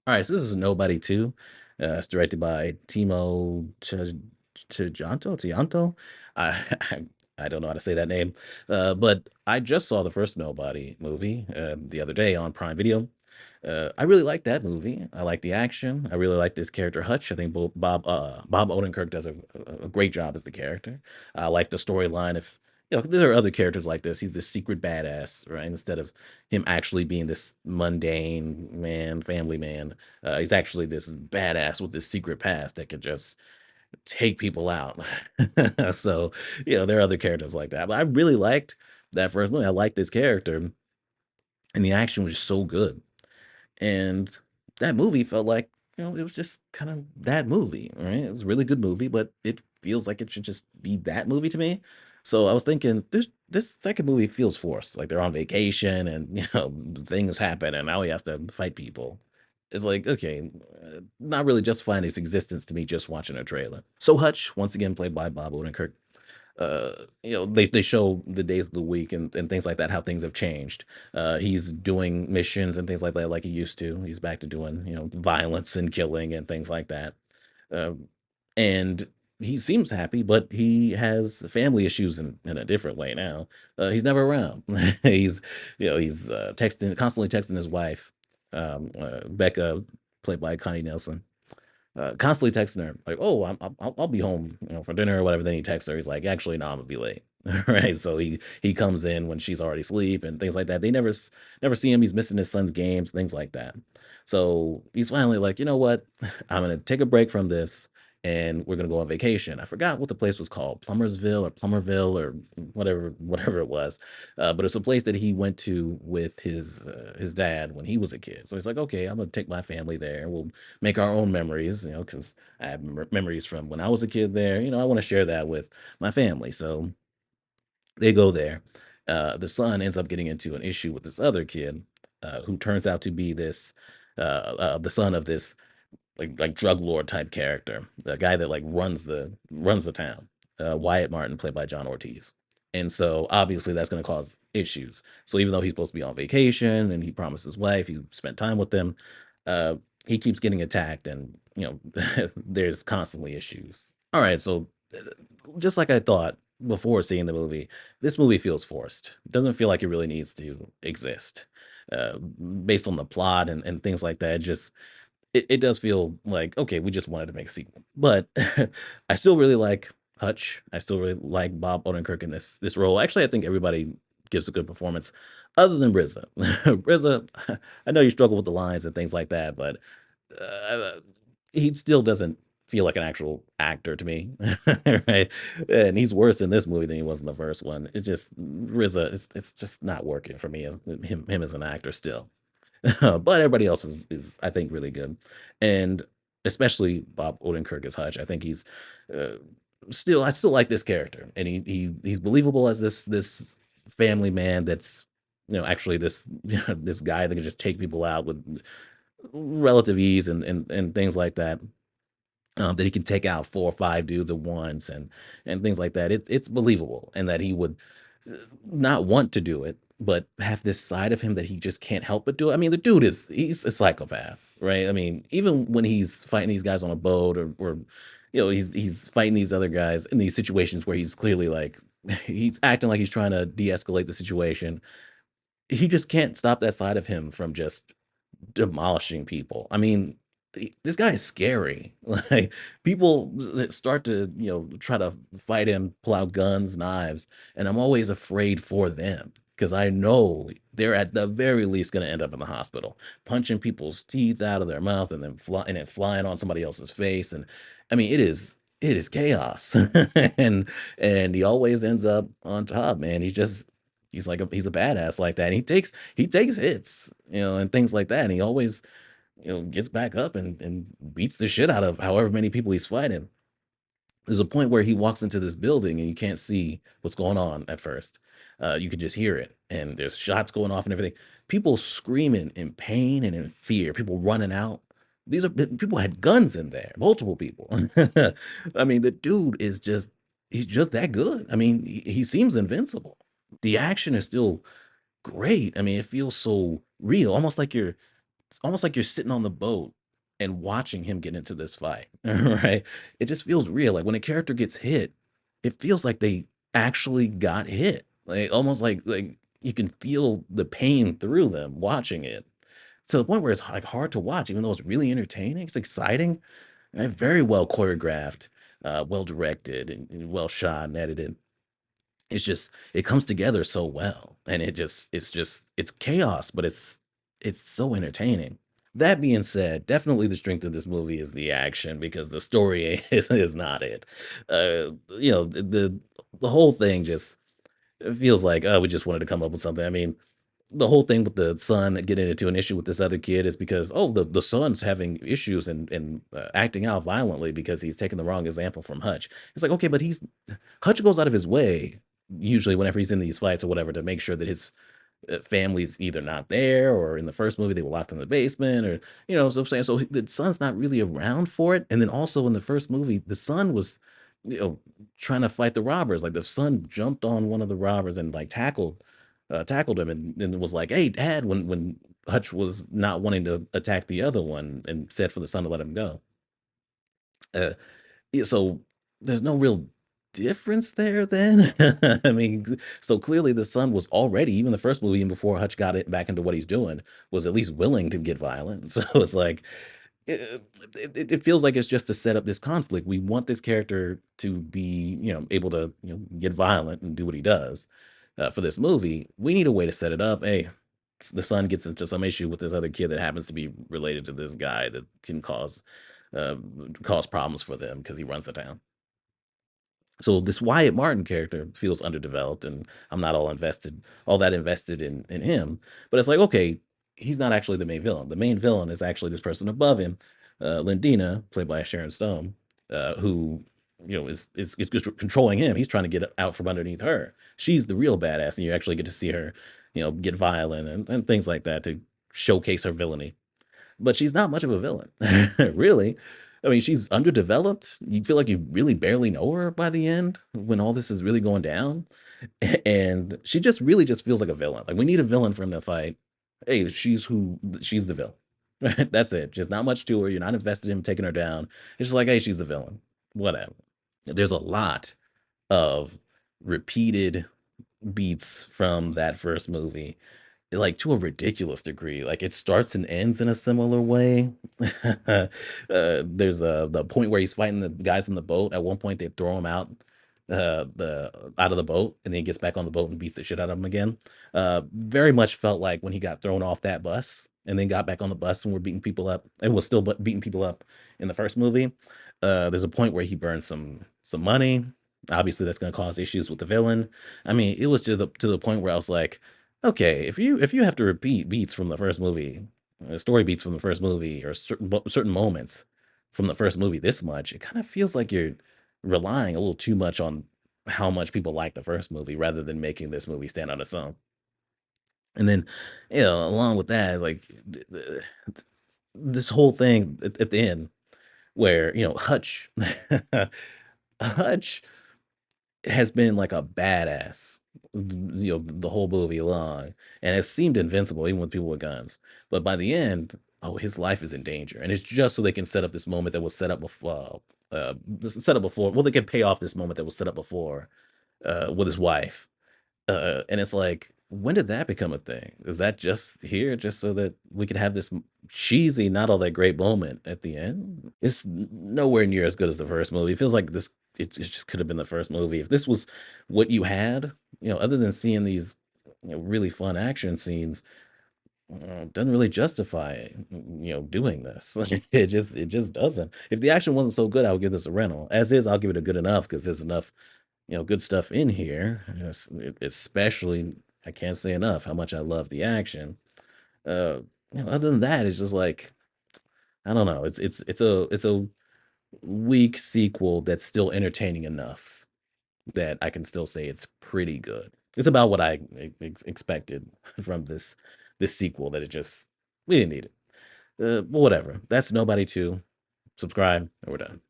All right, so this is Nobody 2. It's directed by Timo Tianto. I I don't know how to say that name, but I just saw the first Nobody movie the other day on Prime Video. I really like that movie. I like the action. I really like this character Hutch. I think Bob Odenkirk does a great job as the character. I like the storyline. If there are other characters like this, he's this secret badass, right? Instead of him actually being this mundane man, family man, he's actually this badass with this secret past that could just take people out. So, there are other characters like that. But I really liked that first movie. I liked this character, and the action was so good. And that movie felt like, it was just kind of that movie, right? It was a really good movie, but it feels like it should just be that movie to me. So I was thinking, this second movie feels forced. Like they're on vacation and things happen and now he has to fight people. It's like, okay, not really justifying its existence to me just watching a trailer. So Hutch, once again played by Bob Odenkirk, they show the days of the week and things like that, how things have changed. He's doing missions and things like he used to. He's back to doing, violence and killing and things like that. Um, and he seems happy, but he has family issues in a different way now. He's never around. He's texting, constantly texting his wife, Becca, played by Connie Nelson, constantly texting her like, "Oh, I'll be home, for dinner or whatever." Then he texts her. He's like, "Actually, no, I'm gonna be late." Right. So he comes in when she's already asleep and things like that. They never see him. He's missing his son's games, things like that. So he's finally like, you know what? I'm gonna take a break from this and we're gonna go on vacation. I forgot what the place was called, Plummerville or whatever it was. But it's a place that he went to with his dad when he was a kid. So he's like, okay, I'm gonna take my family there. And we'll make our own memories, because I have memories from when I was a kid there. I want to share that with my family. So they go there. The son ends up getting into an issue with this other kid, who turns out to be the son of this like drug lord type character, the guy that like runs the town. Wyatt Martin, played by John Ortiz. And so obviously that's going to cause issues. So even though he's supposed to be on vacation and he promised his wife he spent time with them, uh, he keeps getting attacked, and there's constantly issues. All right, so just like I thought before seeing the movie, this movie feels forced. It doesn't feel like it really needs to exist. Based on the plot and things like that, it does feel like, okay, we just wanted to make a sequel. But I still really like Hutch. I still really like Bob Odenkirk in this role. Actually, I think everybody gives a good performance, other than RZA. RZA, I know you struggle with the lines and things like that, but uh, he still doesn't feel like an actual actor to me, right? And he's worse in this movie than he was in the first one. It's just RZA. It's just not working for me as him as an actor still. But everybody else is I think really good, and especially Bob Odenkirk as Hutch. I think he's uh, I still like this character, and he's believable as this family man that's actually this this guy that can just take people out with relative ease and things like that. That he can take out 4 or 5 dudes at once and things like that. It's believable, and that he would, not want to do it, but have this side of him that he just can't help but do it. I mean, the dude he's a psychopath, right? I mean, even when he's fighting these guys on a boat or he's fighting these other guys in these situations where he's clearly like he's acting like he's trying to de-escalate the situation. He just can't stop that side of him from just demolishing people. I mean, this guy is scary. Like people that start to, try to fight him, pull out guns, knives, and I'm always afraid for them because I know they're at the very least going to end up in the hospital, punching people's teeth out of their mouth and then flying on somebody else's face. And I mean, it is chaos, and he always ends up on top. Man, he's a badass like that. And he takes hits, and things like that. And he always, gets back up and beats the shit out of however many people he's fighting. There's a point where he walks into this building and you can't see what's going on at first. You can just hear it, and there's shots going off and everything. People screaming in pain and in fear. People running out. These are people had guns in there, multiple people. I mean, the dude he's just that good. I mean, he seems invincible. The action is still great. I mean, it feels so real, almost like you're it's almost like you're sitting on the boat and watching him get into this fight, right? It just feels real. Like when a character gets hit, it feels like they actually got hit. Like almost like you can feel the pain through them watching it to the point where it's like hard to watch, even though it's really entertaining. It's exciting and very well choreographed, well directed, and well shot and edited. It's just it comes together so well, and it's chaos, but it's so entertaining. That being said, definitely the strength of this movie is the action because the story is not it. The whole thing just it feels like, oh, we just wanted to come up with something. I mean, the whole thing with the son getting into an issue with this other kid is because, oh, the son's having issues and acting out violently because he's taking the wrong example from Hutch. It's like, okay, but he's Hutch goes out of his way usually whenever he's in these fights or whatever to make sure that his family's either not there or in the first movie they were locked in the basement or so I'm saying so the son's not really around for it. And then also in the first movie, the son was you know trying to fight the robbers. Like the son jumped on one of the robbers and like tackled him and was like, "Hey, Dad," when Hutch was not wanting to attack the other one and said for the son to let him go. Uh, yeah, so there's no real difference there then. I mean, so clearly the son was already, even the first movie, even before Hutch got it back into what he's doing, was at least willing to get violent. So it's like it feels like it's just to set up this conflict. We want this character to be, able to, get violent and do what he does. For this movie, we need a way to set it up. Hey, the son gets into some issue with this other kid that happens to be related to this guy that can uh, cause problems for them because he runs the town. So this Wyatt Martin character feels underdeveloped, and I'm not all that invested in him. But it's like, okay, he's not actually the main villain. The main villain is actually this person above him, Lindina, played by Sharon Stone, who is just controlling him. He's trying to get out from underneath her. She's the real badass, and you actually get to see her, get violent and things like that to showcase her villainy, but she's not much of a villain, really. I mean, she's underdeveloped. You feel like you really barely know her by the end when all this is really going down. And she just really just feels like a villain. Like we need a villain for him to fight. Hey, she's the villain. Right? That's it. Just not much to her. You're not invested in taking her down. It's just like, hey, she's the villain. Whatever. There's a lot of repeated beats from that first movie, like, to a ridiculous degree. Like, it starts and ends in a similar way. There's, the point where he's fighting the guys in the boat. At one point, they throw him the out of the boat, and then he gets back on the boat and beats the shit out of him again. Very much felt like when he got thrown off that bus and then got back on the bus and were beating people up and was still beating people up in the first movie. There's a point where he burns some money. Obviously, that's gonna cause issues with the villain. I mean, it was to the point where I was like, okay, if you have to repeat beats from the first movie, story beats from the first movie, or certain moments from the first movie this much, it kind of feels like you're relying a little too much on how much people like the first movie rather than making this movie stand on its own. And then, along with that, like this whole thing at the end where Hutch, Hutch has been like a badass, the whole movie long, and has seemed invincible even with people with guns. But by the end, oh, his life is in danger, and it's just so they can set up this moment that was set up before. Set up before. Well, they can pay off this moment that was set up before with his wife. And it's like, when did that become a thing? Is that just here, just so that we could have this cheesy, not all that great moment at the end? It's nowhere near as good as the first movie. It feels like it just could have been the first movie. If this was what you had, other than seeing these, really fun action scenes, doesn't really justify, doing this. Like, it just doesn't. If the action wasn't so good, I would give this a rental. As is, I'll give it a good enough because there's enough good stuff in here. Especially, I can't say enough how much I love the action. Uh, other than that, it's just like I don't know. It's a weak sequel that's still entertaining enough that I can still say it's pretty good. It's about what I expected from this sequel. That it just we didn't need it. But whatever. That's Nobody 2. Subscribe, and we're done.